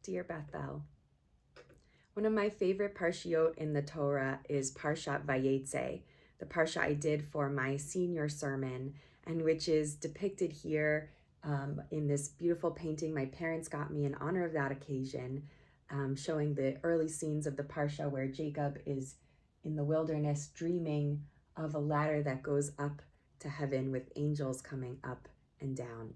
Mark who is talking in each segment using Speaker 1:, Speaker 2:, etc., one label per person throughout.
Speaker 1: dear Bethel. One of my favorite parshiot in the Torah is Parshat Vayetze, the parsha I did for my senior sermon, and which is depicted here in this beautiful painting my parents got me in honor of that occasion, showing the early scenes of the parsha where Jacob is in the wilderness dreaming of a ladder that goes up to heaven with angels coming up and down.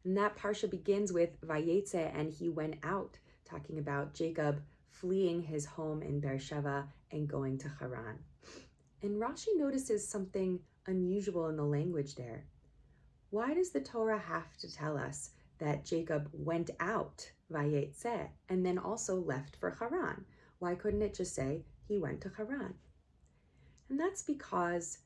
Speaker 1: And that parsha begins with Vayetze, and he went out, talking about Jacob fleeing his home in Beersheba and going to Haran. And Rashi notices something unusual in the language there. Why does the Torah have to tell us that Jacob went out, Vayetze, and then also left for Haran? Why couldn't it just say he went to Haran? And that's because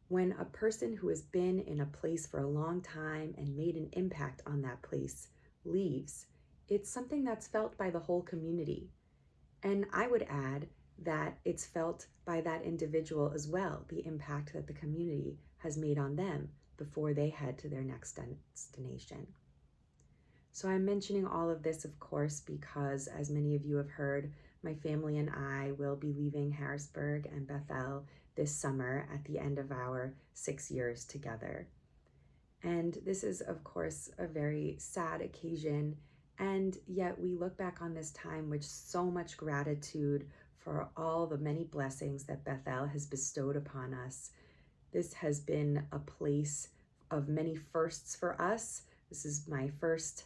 Speaker 1: when a person who has been in a place for a long time and made an impact on that place leaves, it's something that's felt by the whole community. And I would add that it's felt by that individual as well, the impact that the community has made on them before they head to their next destination. So I'm mentioning all of this, of course, because as many of you have heard, my family and I will be leaving Harrisburg and Bethel this summer at the end of our 6 years together. And this is, of course, a very sad occasion, and yet we look back on this time with so much gratitude for all the many blessings that Bethel has bestowed upon us. This has been a place of many firsts for us. This is my first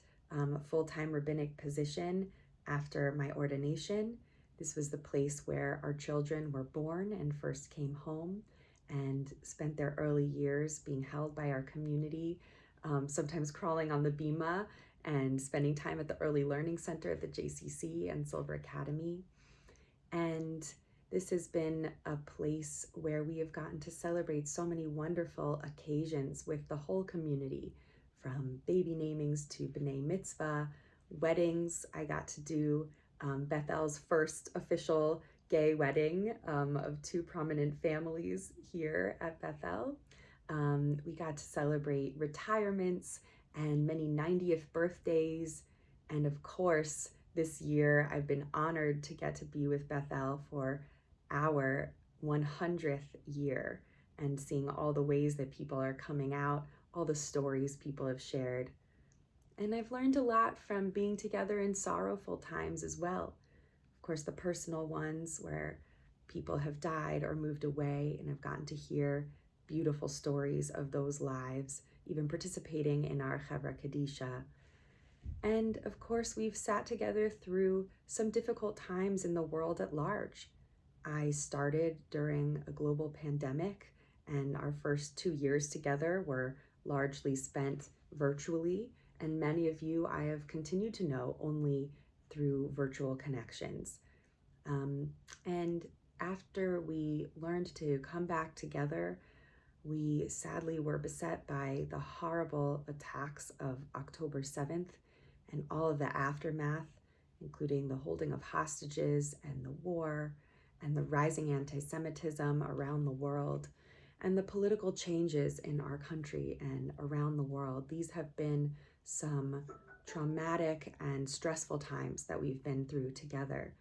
Speaker 1: full-time rabbinic position after my ordination. This was the place where our children were born and first came home and spent their early years being held by our community, sometimes crawling on the bima and spending time at the Early Learning Center at the JCC and Silver Academy. And this has been a place where we have gotten to celebrate so many wonderful occasions with the whole community, from baby namings to B'nai Mitzvah, weddings. I got to do Bethel's first official gay wedding of two prominent families here at Bethel. We got to celebrate retirements and many 90th birthdays. And of course, this year I've been honored to get to be with Bethel for our 100th year and seeing all the ways that people are coming out, all the stories people have shared. And I've learned a lot from being together in sorrowful times as well. Of course, the personal ones where people have died or moved away, and I've gotten to hear beautiful stories of those lives, even participating in our Chevra Kadisha. And of course, we've sat together through some difficult times in the world at large. I started during a global pandemic, and our first 2 years together were largely spent virtually, and many of you I have continued to know only through virtual connections. And after we learned to come back together, we sadly were beset by the horrible attacks of October 7th and all of the aftermath, including the holding of hostages and the war and the rising anti-Semitism around the world and the political changes in our country and around the world. These have been some traumatic and stressful times that we've been through together.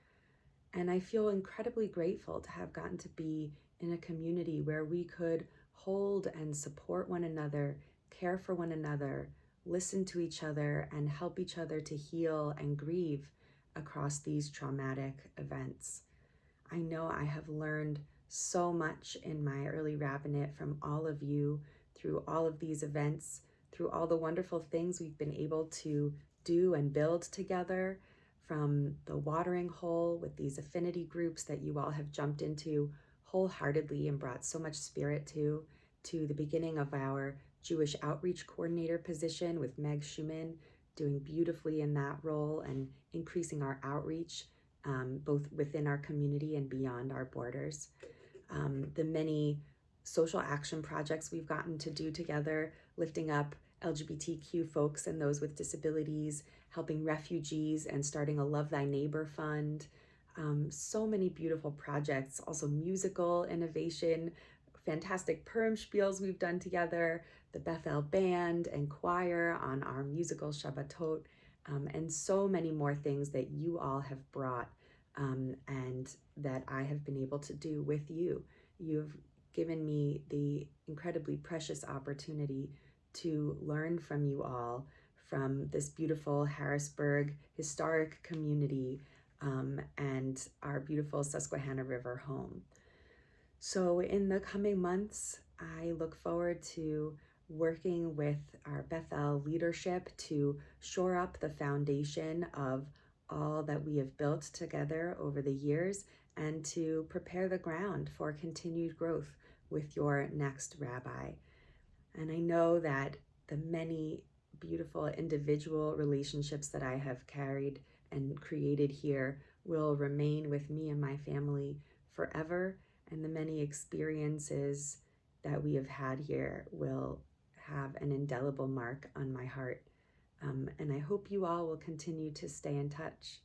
Speaker 1: And I feel incredibly grateful to have gotten to be in a community where we could hold and support one another, care for one another, listen to each other, and help each other to heal and grieve across these traumatic events. I know I have learned so much in my early rabbinate from all of you through all of these events, through all the wonderful things we've been able to do and build together, from the watering hole with these affinity groups that you all have jumped into wholeheartedly and brought so much spirit to the beginning of our Jewish outreach coordinator position with Meg Schumann, doing beautifully in that role and increasing our outreach both within our community and beyond our borders. The many social action projects we've gotten to do together, lifting up LGBTQ folks and those with disabilities, helping refugees, and starting a Love Thy Neighbor fund. So many beautiful projects, also musical innovation, fantastic Purim spiels we've done together, the Bethel Band and choir on our musical Shabbatot, and so many more things that you all have brought, and that I have been able to do with you. You've given me the incredibly precious opportunity to learn from you all, from this beautiful Harrisburg historic community, and our beautiful Susquehanna River home. So in the coming months, I look forward to working with our Bethel leadership to shore up the foundation of all that we have built together over the years, and to prepare the ground for continued growth with your next rabbi. And I know that the many beautiful individual relationships that I have carried and created here will remain with me and my family forever, and the many experiences that we have had here will have an indelible mark on my heart. And I hope you all will continue to stay in touch.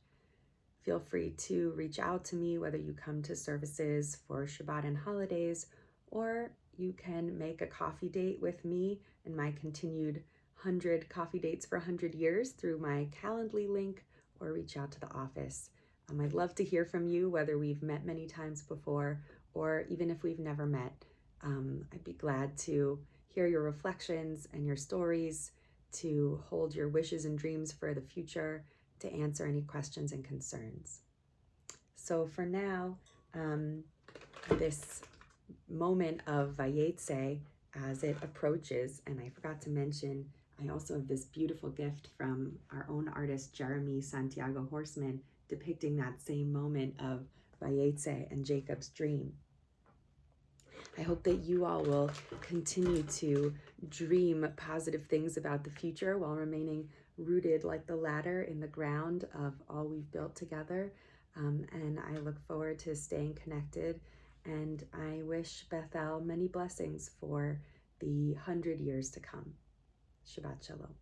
Speaker 1: Feel free to reach out to me, whether you come to services for Shabbat and holidays, or you can make a coffee date with me and my continued 100 coffee dates for 100 years through my Calendly link, or reach out to the office. I'd love to hear from you, whether we've met many times before or even if we've never met. I'd be glad to hear your reflections and your stories, to hold your wishes and dreams for the future, to answer any questions and concerns. So for now, this moment of Vayetze, as it approaches, and I forgot to mention, I also have this beautiful gift from our own artist, Jeremy Santiago Horseman, depicting that same moment of Vayetze and Jacob's dream. I hope that you all will continue to dream positive things about the future while remaining rooted like the ladder in the ground of all we've built together. And I look forward to staying connected. And I wish Bethel many blessings for the 100 years to come. Shabbat Shalom.